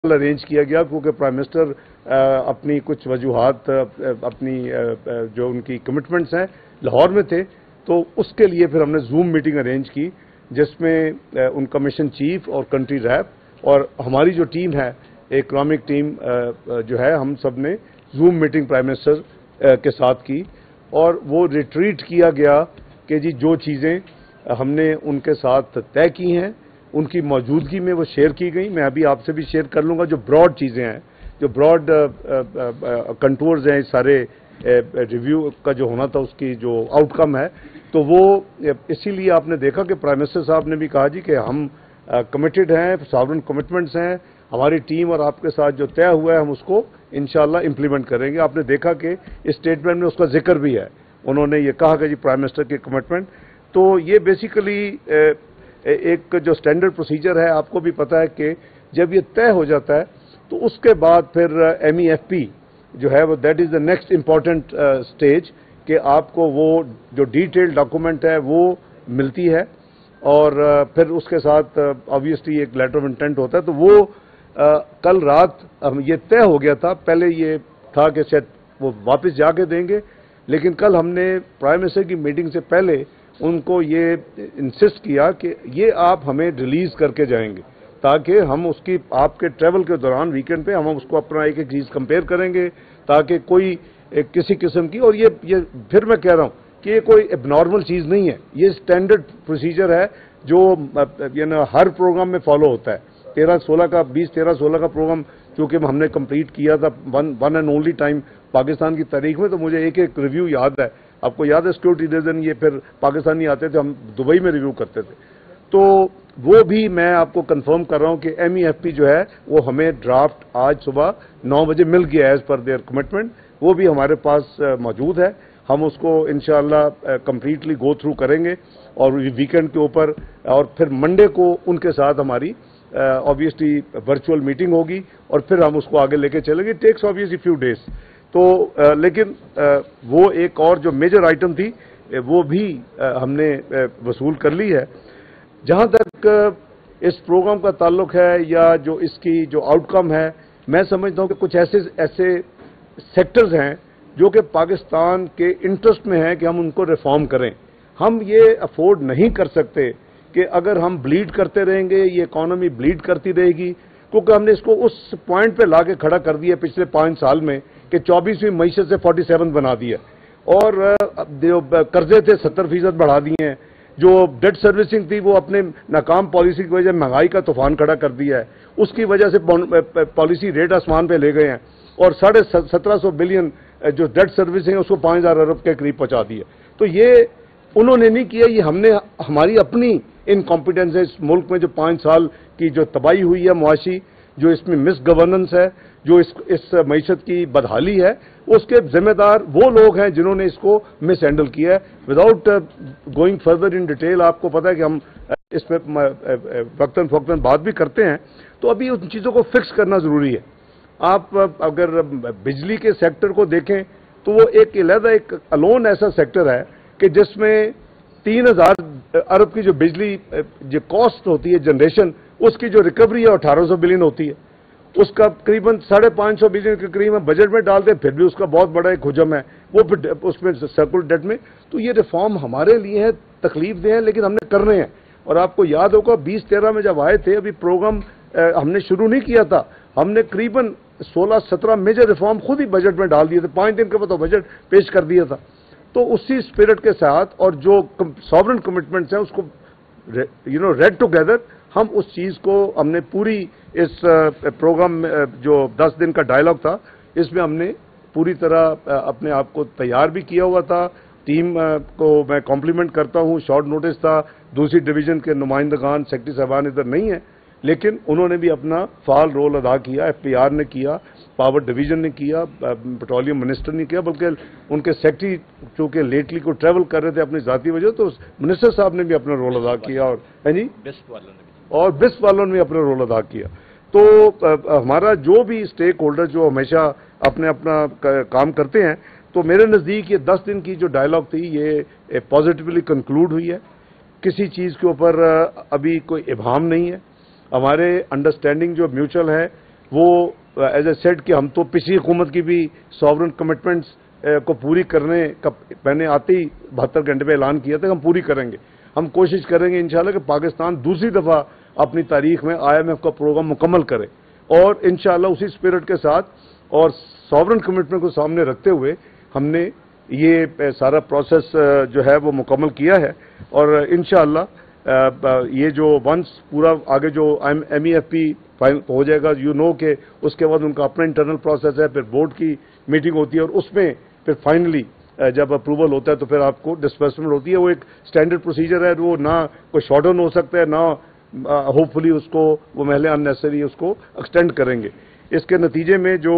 Arrange کیا گیا کیونکہ پرائم منسٹر اپنی کچھ وجوہات اپنی جو ان کی کمٹمنٹس ہیں لاہور میں تھے، تو اس کے لیے پھر ہم نے زوم میٹنگ ارینج کی جس میں ان کا مشن چیف اور کنٹری ریپ اور ہماری جو ٹیم ہے اکنامک ٹیم جو ہے، ہم سب نے زوم میٹنگ پرائم منسٹر کے ساتھ کی اور وہ ریٹریٹ کیا گیا کہ جی جو چیزیں ہم نے ان کے ساتھ طے کی ہیں ان کی موجودگی میں وہ شیئر کی گئی. میں ابھی آپ سے بھی شیئر کر لوں گا جو براڈ چیزیں ہیں، جو براڈ کنٹورز ہیں اس سارے ریویو کا جو ہونا تھا، اس کی جو آؤٹ کم ہے. تو وہ اسی لیے آپ نے دیکھا کہ پرائم منسٹر صاحب نے بھی کہا جی کہ ہم کمیٹڈ ہیں، ساورن کمٹمنٹس ہیں، ہماری ٹیم اور آپ کے ساتھ جو طے ہوا ہے ہم اس کو انشاءاللہ امپلیمنٹ کریں گے. آپ نے دیکھا کہ اس اسٹیٹمنٹ میں اس کا ذکر بھی ہے، انہوں نے یہ کہا کہ جی پرائم منسٹر کی کمٹمنٹ. تو یہ بیسیکلی ایک جو سٹینڈرڈ پروسیجر ہے، آپ کو بھی پتا ہے کہ جب یہ طے ہو جاتا ہے تو اس کے بعد پھر ایم ای ایف پی جو ہے وہ that is the next important stage کہ آپ کو وہ جو ڈیٹیل ڈاکومنٹ ہے وہ ملتی ہے اور پھر اس کے ساتھ آبویسلی ایک لیٹر آف انٹینٹ ہوتا ہے. تو وہ کل رات یہ طے ہو گیا تھا، پہلے یہ تھا کہ شاید وہ واپس جا کے دیں گے، لیکن کل ہم نے پرائم منسٹر کی میٹنگ سے پہلے ان کو یہ انسسٹ کیا کہ یہ آپ ہمیں ریلیز کر کے جائیں گے تاکہ ہم اس کی آپ کے ٹریول کے دوران ویکینڈ پہ ہم اس کو اپنا ایک چیز کمپیئر کریں گے تاکہ کوئی کسی قسم کی، اور یہ پھر میں کہہ رہا ہوں کہ یہ کوئی اب نارمل چیز نہیں ہے، یہ اسٹینڈرڈ پروسیجر ہے جو ہر پروگرام میں فالو ہوتا ہے. 13-16 کا 20-13-16 کا پروگرام چونکہ ہم نے کمپلیٹ کیا تھا one and only time Pakistan کی تاریخ میں، تو مجھے ایک ریویو یاد ہے. آپ کو یاد ہے سیکورٹی ریزن یہ پھر پاکستانی آتے تھے، ہم دبئی میں ریویو کرتے تھے. تو وہ بھی میں آپ کو کنفرم کر رہا ہوں کہ ایم ای ایف پی جو ہے وہ ہمیں ڈرافٹ آج صبح 9 بجے مل گیا ایز پر دیئر کمٹمنٹ، وہ بھی ہمارے پاس موجود ہے. ہم اس کو انشاءاللہ کمپلیٹلی گو تھرو کریں گے اور ویکینڈ کے اوپر، اور پھر منڈے کو ان کے ساتھ ہماری obviously ورچوئل میٹنگ ہوگی اور پھر ہم اس کو آگے لے کے چلیں گے. Takes obviously few days. تو لیکن وہ ایک اور جو میجر آئٹم تھی وہ بھی ہم نے وصول کر لی ہے. جہاں تک اس پروگرام کا تعلق ہے یا جو اس کی جو آؤٹ کم ہے، میں سمجھتا ہوں کہ کچھ ایسے سیکٹرز ہیں جو کہ پاکستان کے انٹرسٹ میں ہیں کہ ہم ان کو ریفارم کریں. ہم یہ افورڈ نہیں کر سکتے کہ اگر ہم بلیڈ کرتے رہیں گے یہ اکانومی بلیڈ کرتی رہے گی، کیونکہ ہم نے اس کو اس پوائنٹ پہ لا کے کھڑا کر دیا پچھلے 5 سال میں کہ 24ویں معیشت سے 47 بنا دیا، اور جو قرضے تھے 70% بڑھا دیے ہیں، جو ڈیٹ سروسنگ تھی وہ اپنے ناکام پالیسی کی وجہ مہنگائی کا طوفان کھڑا کر دیا ہے، اس کی وجہ سے پالیسی ریٹ آسمان پہ لے گئے ہیں، اور 1750 بلین جو ڈیٹ سروسنگ ہے اس کو 5000 ارب کے قریب پہنچا دیا. تو یہ انہوں نے نہیں کیا، یہ ہم نے ہماری اپنی انکمپیٹنس ہے. اس ملک میں جو 5 سال کی جو تباہی ہوئی ہے معاشی، جو اس میں مس گورننس ہے، جو اس معیشت کی بدحالی ہے، اس کے ذمہ دار وہ لوگ ہیں جنہوں نے اس کو مس ہینڈل کیا ہے. Without going further in detail, آپ کو پتا ہے کہ ہم اس پہ وقتاً فوقتاً بات بھی کرتے ہیں، تو ابھی ان چیزوں کو فکس کرنا ضروری ہے. آپ اگر بجلی کے سیکٹر کو دیکھیں تو وہ ایک علیحدہ ایک الون ایسا سیکٹر ہے کہ جس میں 3000 ارب کی جو بجلی جو کاسٹ ہوتی ہے جنریشن، اس کی جو ریکوری ہے 1800 بلین ہوتی ہے. اس کا قریباً 550 بلین کے قریب بجٹ میں ڈالتے ہیں، پھر بھی اس کا بہت بڑا ایک حجم ہے وہ پھر اس میں سرکل ڈیٹ میں. تو یہ ریفارم ہمارے لیے ہے، تکلیف دہ ہیں، لیکن ہم نے کرنے ہیں. اور آپ کو یاد ہوگا 2013 میں جب آئے تھے، ابھی پروگرام ہم نے شروع نہیں کیا تھا، ہم نے قریباً 16-17 میجر ریفارم خود ہی بجٹ میں ڈال دیے تھے، 5 دن کے بعد بجٹ پیش کر دیا تھا. تو اسی اسپرٹ کے ساتھ اور جو ساورن کمٹمنٹس ہیں اس کو ریڈ ٹوگیدر، ہم اس چیز کو ہم نے پوری اس پروگرام جو 10 دن کا ڈائلاگ تھا اس میں ہم نے پوری طرح اپنے آپ کو تیار بھی کیا ہوا تھا. ٹیم کو میں کمپلیمنٹ کرتا ہوں، شارٹ نوٹس تھا، دوسری ڈویژن کے نمائندگان سیکرٹری صاحبان ادھر نہیں ہیں، لیکن انہوں نے بھی اپنا فعال رول ادا کیا. ایف پی آر نے کیا، پاور ڈویژن نے کیا، پیٹرولیم منسٹر نے کیا، بلکہ ان کے سیکرٹری چونکہ لیٹلی کو ٹریول کر رہے تھے اپنی ذاتی وجہ، تو منسٹر صاحب نے بھی اپنا رول ادا کیا، اور بسپ والوں نے بھی اپنا رول ادا کیا. تو ہمارا جو بھی اسٹیک ہولڈر جو ہمیشہ اپنا کام کرتے ہیں، تو میرے نزدیک یہ 10 دن کی جو ڈائلاگ تھی یہ پازیٹیولی کنکلوڈ ہوئی ہے. کسی چیز کے اوپر ابھی کوئی ابہام نہیں ہے. ہمارے انڈرسٹینڈنگ جو میوچل ہے وہ ایز اے سیٹ کہ ہم تو پچھلی حکومت کی بھی سوورن کمٹمنٹس کو پوری کرنے کا میں نے آتے ہی 72 گھنٹے پہ اعلان کیا تھا کہ ہم پوری کریں گے. ہم کوشش کریں گے انشاءاللہ کہ پاکستان دوسری دفعہ اپنی تاریخ میں IMF کا پروگرام مکمل کرے, اور انشاءاللہ اسی اسپرٹ کے ساتھ اور سوورن کمٹمنٹ کو سامنے رکھتے ہوئے ہم نے یہ سارا پروسیس جو ہے وہ مکمل کیا ہے. اور انشاءاللہ یہ جو ونس پورا آگے جو MEFP ہو جائے گا, کہ اس کے بعد ان کا اپنا انٹرنل پروسیس ہے, پھر بورڈ کی میٹنگ ہوتی ہے اور اس میں پھر فائنلی جب اپروول ہوتا ہے تو پھر آپ کو ڈسبرسمنٹ ہوتی ہے. وہ ایک اسٹینڈرڈ پروسیجر ہے, وہ نہ کوئی شارٹ ڈاؤن ہو سکتا ہے, نہ ہوپ فلی اس کو وہ محلے اننیسری اس کو ایکسٹینڈ کریں گے. اس کے نتیجے میں جو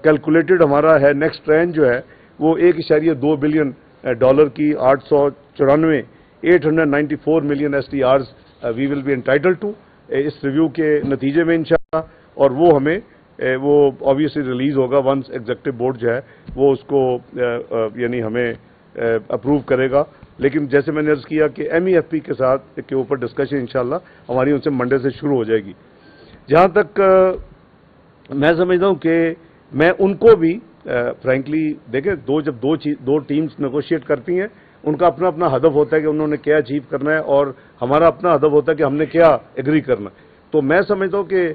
کیلکولیٹڈ ہمارا ہے نیکسٹ رینج جو ہے وہ $1.2 بلین کی 894 million SDRs we will be entitled to اس ریویو کے نتیجے میں انشاءاللہ, اور وہ ہمیں وہ آبویسلی ریلیز ہوگا ونس ایگزیکٹو بورڈ جو ہے وہ اس کو یعنی ہمیں اپروو کرے گا. لیکن جیسے میں نے عرض کیا کہ MEFP کے ساتھ کے اوپر ڈسکشن انشاءاللہ ہماری ان سے منڈے سے شروع ہو جائے گی. جہاں تک میں سمجھتا ہوں کہ میں ان کو بھی فرینکلی دیکھیں, جب دو ٹیمز نیگوشیٹ کرتی ہیں ان کا اپنا اپنا ہدف ہوتا ہے کہ انہوں نے کیا اچیو کرنا ہے, اور ہمارا اپنا ہدف ہوتا ہے کہ ہم نے کیا ایگری کرنا ہے. تو میں سمجھتا ہوں کہ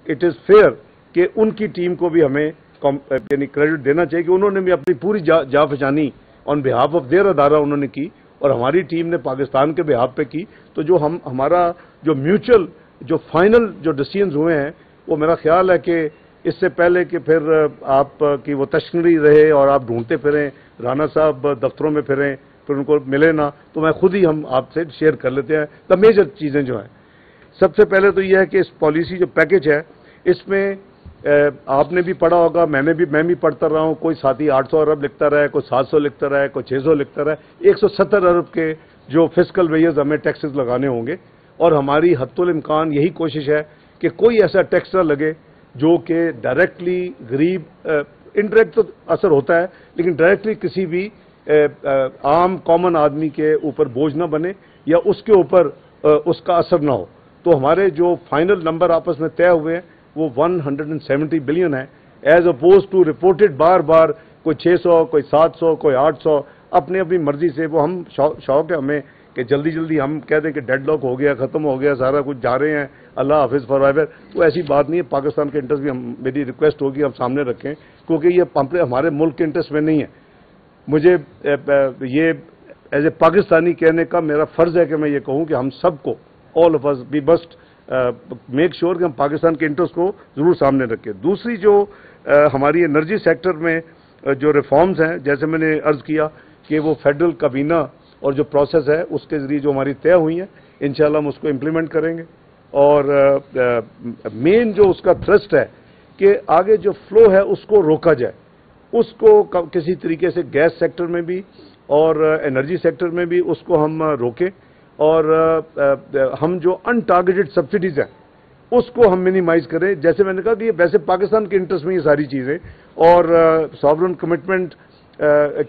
اٹ از فیئر کہ ان کی ٹیم کو بھی ہمیں یعنی کریڈٹ دینا چاہیے کہ انہوں نے بھی اپنی پوری جافجانی آن بہاف آف دیئر ادارہ انہوں نے کی, اور ہماری ٹیم نے پاکستان کے بہاف پہ کی. تو جو ہمارا جو میوچل جو فائنل جو ڈیسیژنز ہوئے ہیں وہ میرا خیال ہے کہ اس سے پہلے کہ پھر آپ کی وہ تشنری رہے اور آپ ڈھونڈتے پھریں, رانا صاحب دفتروں میں پھریں, پھر ان کو ملے نہ, تو میں خود ہی ہم آپ سے شیئر کر لیتے ہیں دا میجر چیزیں جو ہیں. سب سے پہلے تو یہ ہے کہ اس پالیسی جو پیکج ہے اس میں آپ نے بھی پڑھا ہوگا, میں بھی پڑھتا رہا ہوں, کوئی ساتھی 800 ارب لکھتا رہا ہے, کوئی 700 لکھتا رہا ہے, کوئی 600 لکھتا رہا ہے. 170 ارب کے جو فسکل ویئرز ہمیں ٹیکسز لگانے ہوں گے, اور ہماری حد الامکان یہی کوشش ہے کہ کوئی ایسا ٹیکس نہ لگے جو کہ ڈائریکٹلی غریب, انڈائریکٹ تو اثر ہوتا ہے لیکن ڈائریکٹلی کسی بھی عام کامن آدمی کے اوپر بوجھ نہ بنے یا اس کے اوپر اس کا اثر نہ ہو. تو ہمارے جو فائنل نمبر آپس میں طے ہوئے ہیں وہ 170 بلین ہے, ایز اپوز ٹو رپورٹڈ بار کوئی 600, کوئی 700, کوئی 800, اپنی مرضی سے. وہ ہم شوق ہے ہمیں کہ جلدی ہم کہہ دیں کہ ڈیڈ لاک ہو گیا, ختم ہو گیا, سارا کچھ جا رہے ہیں, اللہ حافظ فار ایور. تو ایسی بات نہیں ہے. پاکستان کے انٹرسٹ بھی میری ریکویسٹ ہوگی ہم سامنے رکھیں, کیونکہ یہ ہمارے ملک کے انٹرسٹ میں نہیں ہے. مجھے یہ ایز اے پاکستانی کہنے کا میرا فرض ہے کہ میں یہ کہوں کہ ہم سب کو all of us we must make sure کہ ہم پاکستان کے انٹرسٹ کو ضرور سامنے رکھیں. دوسری جو ہماری انرجی سیکٹر میں جو ریفارمز ہیں, جیسے میں نے عرض کیا کہ وہ فیڈرل کابینہ اور جو پروسیس ہے اس کے ذریعے جو ہماری طے ہوئی ہیں انشاءاللہ ہم اس کو امپلیمنٹ کریں گے. اور مین جو اس کا تھرسٹ ہے کہ آگے جو فلو ہے اس کو روکا جائے, اس کو کسی طریقے سے گیس سیکٹر میں بھی اور انرجی سیکٹر میں بھی اس کو ہم روکیں, اور ہم جو ان ٹارگیٹڈ سبسڈیز ہیں اس کو ہم منیمائز کریں. جیسے میں نے کہا کہ یہ ویسے پاکستان کے انٹرسٹ میں یہ ساری چیزیں, اور سوورن کمٹمنٹ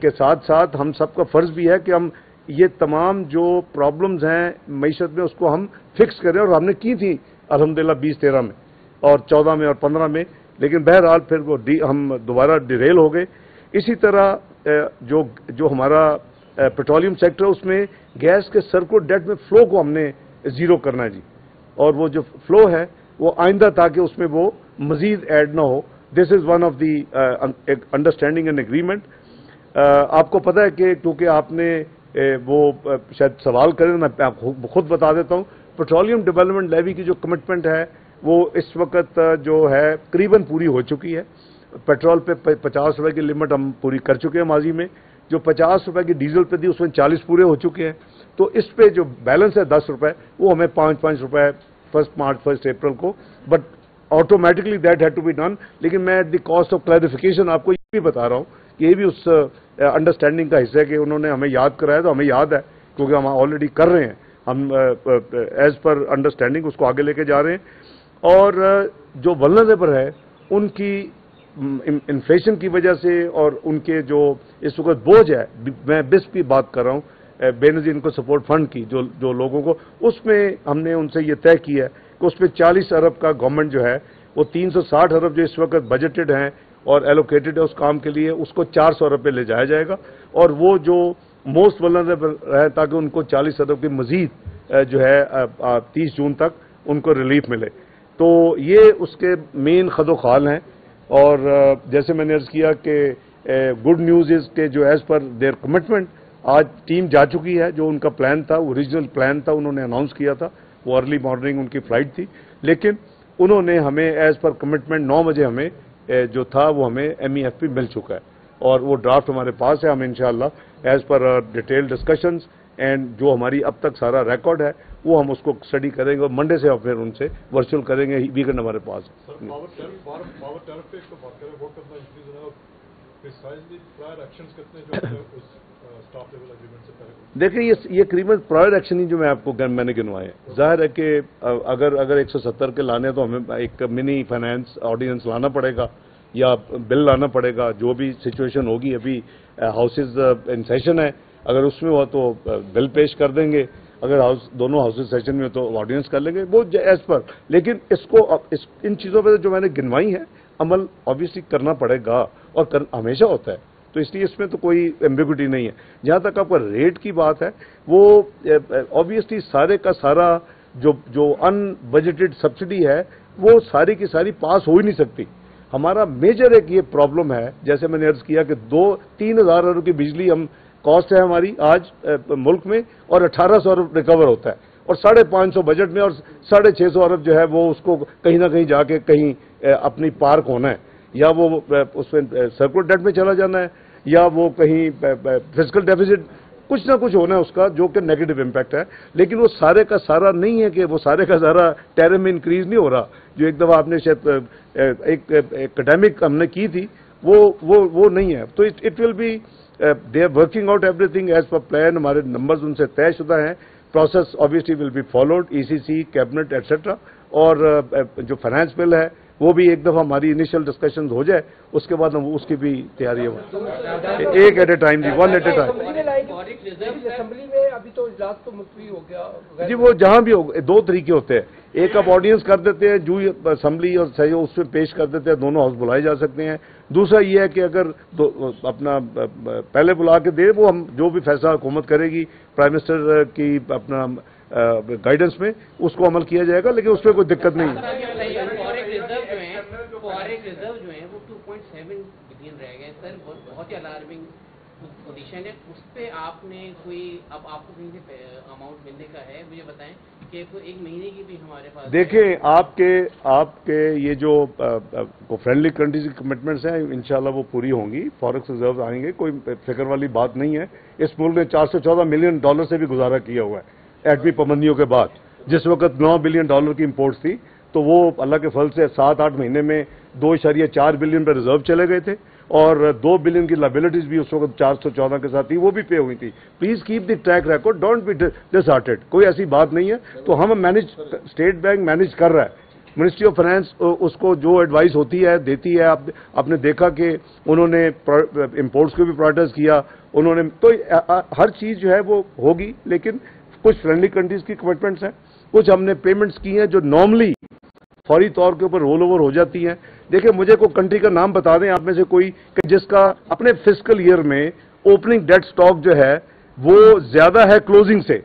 کے ساتھ ساتھ ہم سب کا فرض بھی ہے کہ ہم یہ تمام جو پرابلمز ہیں معیشت میں اس کو ہم فکس کریں, اور ہم نے کی تھی الحمدللہ 2013 میں اور 14 میں اور 15 میں, لیکن بہرحال پھر وہ ہم دوبارہ ڈیریل ہو گئے. اسی طرح جو ہمارا پیٹرولیم سیکٹر ہے اس میں گیس کے سرکٹ ڈیٹ میں فلو کو ہم نے زیرو کرنا ہے جی, اور وہ جو فلو ہے وہ آئندہ تاکہ اس میں وہ مزید ایڈ نہ ہو. This is one of the understanding and agreement. آپ کو پتہ ہے کہ کیونکہ آپ نے وہ شاید سوال کریں, میں خود بتا دیتا ہوں. پیٹرولیم ڈیولپمنٹ لیوی کی جو کمٹمنٹ ہے وہ اس وقت جو ہے قریباً پوری ہو چکی ہے. پیٹرول پہ 50 روپے کی لمٹ ہم پوری کر چکے ہیں ماضی میں, جو 50 روپے کی ڈیزل پہ تھی اس میں 40 پورے ہو چکے ہیں. تو اس پہ جو بیلنس ہے 10 روپے وہ ہمیں 5 روپے 1 مارچ 1 اپریل کو, but automatically that had to be done. لیکن میں at the cost of clarification آپ کو یہ بھی بتا رہا ہوں کہ یہ بھی اس انڈرسٹینڈنگ کا حصہ ہے کہ انہوں نے ہمیں یاد کرایا, تو ہمیں یاد ہے کیونکہ ہم آلریڈی کر رہے ہیں, ہم ایز پر انڈرسٹینڈنگ اس کو آگے لے کے جا رہے ہیں. اور جو ولنریبل ہے ان کی انفلیشن کی وجہ سے اور ان کے جو اس وقت بوجھ ہے, میں بس کی بات کر رہا ہوں, بے نظیر ان کو سپورٹ فنڈ کی جو لوگوں کو, اس میں ہم نے ان سے یہ طے کیا ہے کہ اس پہ 40 ارب کا گورنمنٹ جو ہے وہ 360 ارب جو اس وقت بجٹڈ ہیں اور ایلوکیٹڈ ہے اس کام کے لیے، اس کو 400 ارب پہ لے جایا جائے گا، اور وہ جو موسٹ ولنریبل ہے تاکہ ان کو 40 ارب کی مزید جو ہے 30 جون تک ان کو ریلیف ملے. تو یہ اس کے مین خد و خال ہیں. اور جیسے میں نے عرض کیا کہ گڈ نیوز از کہ جو ایز پر دیئر کمٹمنٹ آج ٹیم جا چکی ہے. جو ان کا پلان تھا، اوریجنل پلان تھا، انہوں نے اناؤنس کیا تھا، وہ ارلی مارننگ ان کی فلائٹ تھی، لیکن انہوں نے ہمیں ایز پر کمٹمنٹ 9 بجے ہمیں جو تھا وہ ہمیں MEF مل چکا ہے، اور وہ ڈرافٹ ہمارے پاس ہے. ہم انشاءاللہ as per detail discussions and جو ہماری اب تک سارا ریکارڈ ہے وہ ہم اس کو اسٹڈی کریں گے، اور منڈے سے پھر ان سے ورچوئل کریں گے. ویکینڈ ہمارے پاس دیکھیں یہ قریباً پرائر ایکشن ہی جو میں نے گنوائے. ظاہر ہے کہ اگر 170 کے لانے تو ہمیں ایک منی فائنانس آرڈیننس لانا پڑے گا یا بل لانا پڑے گا. جو بھی سچویشن ہوگی، ابھی ہاؤسز ان سیشن ہے، اگر اس میں ہوا تو بل پیش کر دیں گے، اگر دونوں ہاؤسز سیشن میں تو آرڈیننس کر لیں گے وہ ایز پر. لیکن اس کو ان چیزوں پہ جو میں نے گنوائی ہے عمل آبویسلی کرنا پڑے گا، اور ہمیشہ ہوتا ہے، تو اس لیے اس میں تو کوئی ایمبیگوٹی نہیں ہے. جہاں تک آپ کا ریٹ کی بات ہے، وہ آبویسلی سارے کا سارا جو ان بجٹڈ سبسڈی ہے وہ ساری کی ساری پاس ہو ہی نہیں سکتی. ہمارا میجر ایک یہ پرابلم ہے، جیسے میں نے عرض کیا کہ 2-3 ہزار ارب کی بجلی ہم کاسٹ ہے ہماری آج ملک میں، اور 1800 ارب ریکور ہوتا ہے، اور 550 بجٹ میں، اور 650 ارب جو ہے وہ اس کو کہیں نہ کہیں جا کے کہیں اپنی پارک ہونا ہے، یا وہ اس میں سرکولر ڈیٹ میں چلا جانا ہے، یا وہ کہیں فزیکل ڈیفیسٹ کچھ نہ کچھ ہونا ہے اس کا، جو کہ نیگیٹو امپیکٹ ہے. لیکن وہ سارے کا سارا نہیں ہے کہ وہ سارے کا سارا ٹیرم میں انکریز نہیں ہو رہا. جو ایک دفعہ آپ نے شاید ایک اکیڈیمک ہم نے کی تھی، وہ نہیں ہے. تو it will be they are working out ایوری تھنگ ایز پر پلان. ہمارے نمبرز ان سے طے شدہ ہیں. Process obviously will be followed, ECC cabinet etcetera. اور جو فائنانس بل ہے وہ بھی ایک دفعہ ہماری انیشل ڈسکشنز ہو جائے، اس کے بعد ہم اس کی بھی تیاری ہو. ایک ایٹ اے ٹائم جی، ون ایٹ اے ٹائم. جی وہ جہاں بھی ہو، 2 طریقے ہوتے ہیں. ایک آپ آرڈیننس کر دیتے ہیں، جو اسمبلی اور سہیو اس میں پیش کر دیتے ہیں، دونوں ہاؤس بلائے جا سکتے ہیں. دوسرا یہ ہے کہ اگر اپنا پہلے بلا کے دے، وہ ہم جو بھی فیصلہ حکومت کرے گی پرائم منسٹر کی اپنا گائیڈنس میں، اس کو عمل کیا جائے گا. لیکن اس میں کوئی دقت نہیں ہے. ریزرو جو ہیں وہ 2.7 بلین رہ گئے سر، بہت ہی الارمنگ پوزیشن ہے. اس پہ آپ نے کوئی اب آپ کو کہیں سے اماؤنٹ ملنے کا ہے؟ مجھے بتائیں کہ ایک مہینے کی بھی ہمارے پاس. دیکھیں آپ کے یہ جو فرینڈلی کنٹریز کی کمٹمنٹس ہیں انشاءاللہ وہ پوری ہوں گی. فارکس ریزرو آئیں گے، کوئی فکر والی بات نہیں ہے. اس ملک نے $414 ملین سے بھی گزارا کیا ہوا ہے ایٹمی پابندیوں کے بعد. جس وقت $9 بلین کی امپورٹس تھی، تو وہ اللہ کے فضل سے 7-8 مہینے میں 2.4 بلین پہ ریزرو چلے گئے تھے، اور 2 بلین کی لائبلٹیز بھی اس وقت 414 کے ساتھ تھی، وہ بھی پے ہوئی تھی. Please keep the track record, don't be disheartened. کوئی ایسی بات نہیں ہے. تو ہم اسٹیٹ بینک مینیج کر رہا ہے. منسٹری آف فائنانس اس کو جو ایڈوائس ہوتی ہے دیتی ہے. آپ نے دیکھا کہ انہوں نے امپورٹس کو بھی پرائرٹائز کیا. انہوں نے تو ہر چیز جو ہے وہ ہوگی. لیکن کچھ فرینڈلی کنٹریز کی کمٹمنٹس ہیں، کچھ ہم نے پیمنٹس کی ہیں جو نارملی فوری طور کے اوپر رول اوور ہو جاتی ہیں. دیکھیں مجھے کوئی کنٹری کا نام بتا دیں آپ میں سے کوئی کہ جس کا اپنے فسکل ایئر میں اوپننگ ڈیٹ سٹاک جو ہے وہ زیادہ ہے کلوزنگ سے،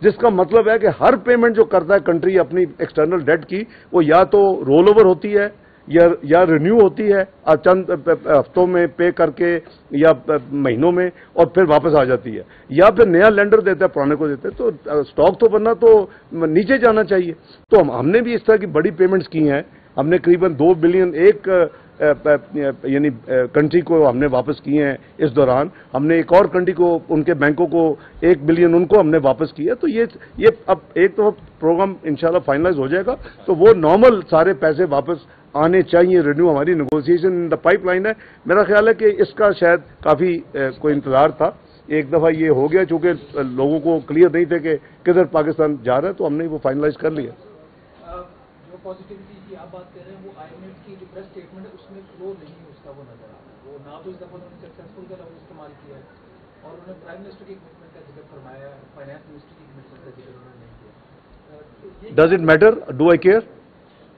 جس کا مطلب ہے کہ ہر پیمنٹ جو کرتا ہے کنٹری اپنی ایکسٹرنل ڈیٹ کی، وہ یا تو رول اوور ہوتی ہے یا رینیو ہوتی ہے چند ہفتوں میں پے کر کے یا مہینوں میں، اور پھر واپس آ جاتی ہے، یا پھر نیا لینڈر دیتا ہے پرانے کو دیتا ہے. تو سٹاک تو بننا تو نیچے جانا چاہیے. تو ہم نے بھی اس طرح کی بڑی پیمنٹس کی ہیں. ہم نے قریباً 2 بلین ایک یعنی کنٹری کو ہم نے واپس کیے ہیں اس دوران. ہم نے ایک اور کنٹری کو، ان کے بینکوں کو 1 بلین ان کو ہم نے واپس کیا. تو یہ اب ایک تو پروگرام انشاءاللہ فائنلائز ہو جائے گا، تو وہ نارمل سارے پیسے واپس آنے چاہیے. رینیو ہماری negotiation in the pipe line ہے. میرا خیال ہے کہ اس کا شاید کافی کوئی انتظار تھا. ایک دفعہ یہ ہو گیا چونکہ لوگوں کو کلیئر نہیں تھے کہ کدھر پاکستان جا رہا ہے، تو ہم نے وہ فائنلائز کر لیا. جو پازیٹیوٹی کی آپ بات کر رہے ہیں، وہ IMF کی جو پریس اسٹیٹمنٹ ہے اس میں فلو نہیں اس کا وہ نظر آ رہا ہے. وہ نہ تو اس دفعہ انہوں نے سکسیسفل کا لفظ استعمال کیا ہے، اور انہوں نے پرائم منسٹر کی کمٹمنٹ کا ذکر فرمایا ہے، فائنانس منسٹر کی کمٹمنٹ کا ذکر انہوں نے نہیں کیا. Does it matter? Do I care?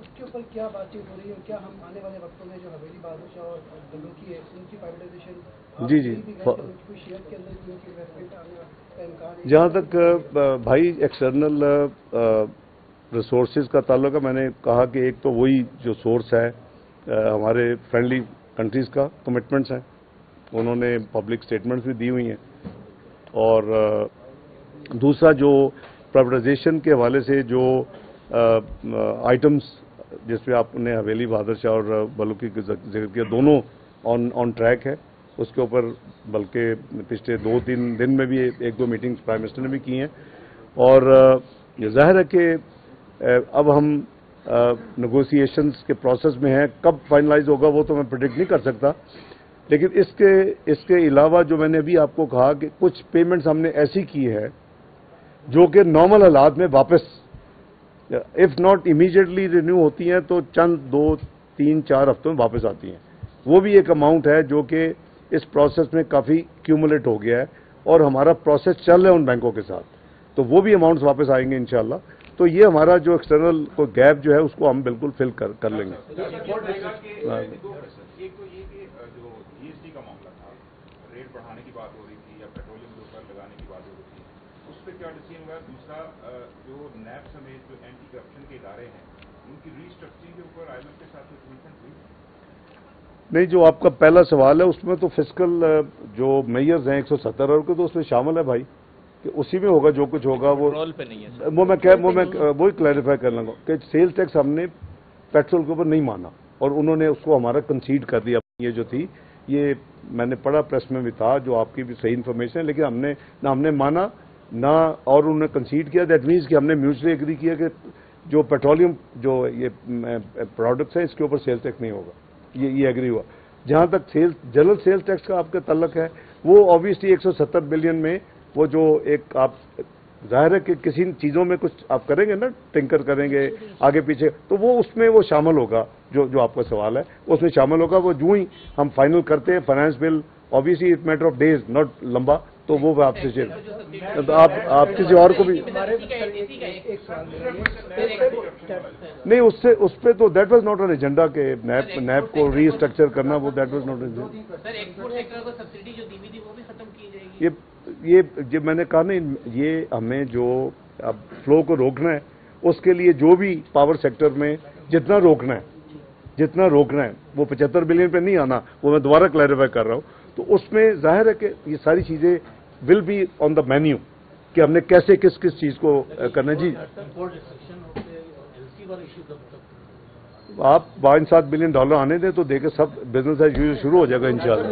اس کے اوپر کیا بات چیت ہو رہی ہے, کیا ہم آنے والے وقتوں میں جو حویلی بہادر شاہ اور بلوکی ہے ان کی پرائیویٹائزیشن جی کوئی شیئر کے اندر ان کی انویسٹمنٹ آنے کا امکان ہے؟ جہاں تک بھائی ایکسٹرنل ریسورسز کا تعلق ہے, میں نے کہا کہ ایک تو وہی جو سورس ہے ہمارے فرینڈلی کنٹریز کا کمٹمنٹس ہیں, انہوں نے پبلک سٹیٹمنٹس بھی دی ہوئی ہیں, اور دوسرا جو پرائیویٹائزیشن کے حوالے سے جو آئٹمس جس پہ آپ نے حویلی بہادر شاہ اور بلوکی کا ذکر کیا, دونوں آن ٹریک ہے. اس کے اوپر بلکہ پچھلے 2-3 دن میں بھی 1-2 میٹنگز پرائم منسٹر نے بھی کی ہیں, اور ظاہر ہے کہ اب ہم نیگوسیشنز کے پروسیس میں ہیں. کب فائنلائز ہوگا وہ تو میں پریڈکٹ نہیں کر سکتا, لیکن اس کے علاوہ جو میں نے ابھی آپ کو کہا کہ کچھ پیمنٹس ہم نے ایسی کی ہے جو کہ نارمل حالات میں واپس اف ناٹ امیڈیٹلی رینیو ہوتی ہیں تو چند 2-3-4 ہفتوں میں واپس آتی ہیں. وہ بھی ایک اماؤنٹ ہے جو کہ اس پروسیس میں کافی کیومولیٹ ہو گیا ہے, اور ہمارا پروسیس چل رہا ہے ان بینکوں کے ساتھ, تو وہ بھی اماؤنٹس واپس آئیں گے انشاءاللہ. تو یہ ہمارا جو ایکسٹرنل کوئی گیپ جو ہے اس کو ہم بالکل فل کر لیں گے. ایک تو یہ کہ جو جی ایس ٹی کا معاملہ تھا, ریٹ بڑھانے کی بات ہو رہی تھی یا پیٹرولیم کے اوپر لگانے کی بات ہو رہی تھی, اس پہ کیا ڈیسیژن ہوا ہے؟ دوسرا جو نیب سمیت جو اینٹی کرپشن کے ادارے ہیں ان کی ری اسٹرکچرنگ کے اوپر IMF کے ساتھ کمیٹمنٹ ہوئی نہیں. جو آپ کا پہلا سوال ہے اس میں تو فسکل جو میئرز ہیں 170 اور کے تو اس میں شامل ہے بھائی, کہ اسی میں ہوگا جو کچھ ہوگا. وہ میں وہی کلیریفائی کر لوں گا کہ سیلز ٹیکس ہم نے پیٹرول کے اوپر نہیں مانا, اور انہوں نے اس کو ہمارا کنسیڈ کر دیا. یہ جو تھی یہ میں نے پڑھا پریس میں بھی تھا, جو آپ کی بھی صحیح انفارمیشن ہے, لیکن ہم نے مانا نہ, اور انہوں نے کنسیڈ کیا. دیٹ مینس کہ ہم نے میوچلی ایگری کیا کہ جو پیٹرولیم جو یہ پروڈکٹس ہیں اس کے اوپر سیلز ٹیکس نہیں ہوگا, یہ ایگری ہوا. جہاں تک جنرل سیلز ٹیکس کا آپ کا تعلق ہے, وہ آبویسلی 170 بلین میں وہ جو ایک آپ ظاہر ہے کہ کسی چیزوں میں کچھ آپ کریں گے نا, ٹنکر کریں گے آگے پیچھے, تو وہ اس میں وہ شامل ہوگا. جو آپ کا سوال ہے اس میں شامل ہوگا. وہ جو ہی ہم فائنل کرتے ہیں finance bill, obviously it matter of days not لمبا, تو وہ آپ سے آپ کسی اور کو بھی نہیں, اس پہ تو that was not an agenda کہ نیب کو ری اسٹرکچر کرنا, وہ that was not an agenda. یہ جب میں نے کہا نا, یہ ہمیں جو اب فلو کو روکنا ہے, اس کے لیے جو بھی پاور سیکٹر میں جتنا روکنا ہے وہ 75 بلین پہ نہیں آنا, وہ میں دوبارہ کلیریفائی کر رہا ہوں. تو اس میں ظاہر ہے کہ یہ ساری چیزیں will be on the menu کہ ہم نے کیسے کس چیز کو کرنا ہے. جی آپ 5-7 بلین ڈالر آنے دیں تو دیکھیں سب بزنس ایز یوزل شروع ہو جائے گا انشاءاللہ.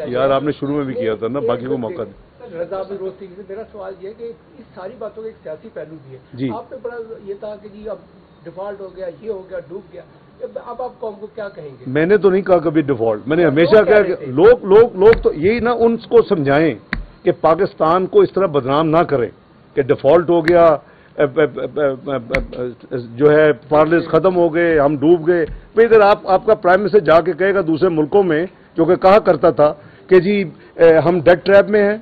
یار آپ نے شروع میں بھی کیا تھا نا, باقی کو موقع دیں. رضا روستی سے میرا سوال یہ ہے کہ اس ساری باتوں کا ایک سیاسی پہلو بھی ہے. جی آپ نے بڑا یہ تھا کہ جی اب ڈیفالٹ ہو گیا, یہ ہو گیا, ڈوب گیا, اب آپ قوم کو کیا کہیں گے؟ میں نے تو نہیں کہا کبھی ڈیفالٹ, میں نے ہمیشہ کہا کہ لوگ تو یہی نہ ان کو سمجھائیں کہ پاکستان کو اس طرح بدنام نہ کریں کہ ڈیفالٹ ہو گیا, جو ہے پارلیز ختم ہو گئے, ہم ڈوب گئے. بھائی ادھر آپ کا پرائم منسٹر جا کے کہے گا دوسرے ملکوں میں, جو کہ کہا کرتا تھا کہ جی ہم ڈیٹ ٹریپ میں ہیں,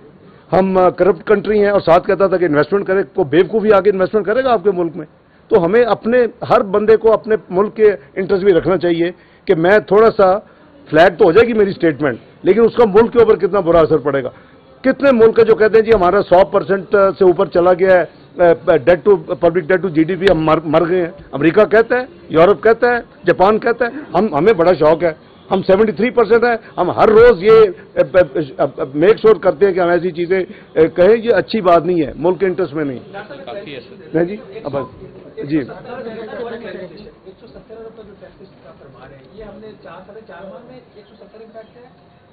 ہم کرپٹ کنٹری ہیں, اور ساتھ کہتا تھا کہ انویسٹمنٹ کرے, کو بیوقوف بھی آگے انویسٹمنٹ کرے گا آپ کے ملک میں. تو ہمیں اپنے ہر بندے کو اپنے ملک کے انٹرسٹ بھی رکھنا چاہیے کہ میں تھوڑا سا فلیٹ تو ہو جائے گی میری اسٹیٹمنٹ, لیکن اس کا ملک کے اوپر کتنا برا اثر پڑے گا. کتنے ملک جو کہتے ہیں جی ہمارا 100% سے اوپر چلا گیا ہے debt to public debt to GDP, ہم مر گئے ہیں. امریکہ کہتا ہے, یورپ کہتا ہے, جاپان کہتا ہے, ہمیں بڑا شوق ہے, ہم 73% ہیں. ہم ہر روز یہ میک شور کرتے ہیں کہ ہم ایسی چیزیں کہیں, یہ اچھی بات نہیں ہے, ملک کے انٹرسٹ میں نہیں. جی اب جی 170 روپے جو ٹیکس کا فرما رہے ہیں, یہ ہم نے 4.5 ماہ میں 170 امپیکٹ ہے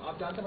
آپ جانتے ہیں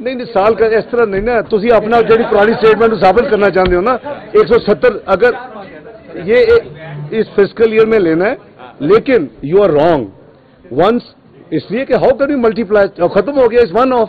نہیں سال کا اس طرح نہیں نا, تھی اپنا جی پرانی اسٹیٹمنٹ ثابت کرنا چاہتے ہو نا. 170 اگر یہ اس فسکل ایئر میں لینا ہے, لیکن یو آر رانگ ونس, اس لیے کہ ہاؤ کین یو ملٹی پلائی, ختم ہو گیا, اس ون آف.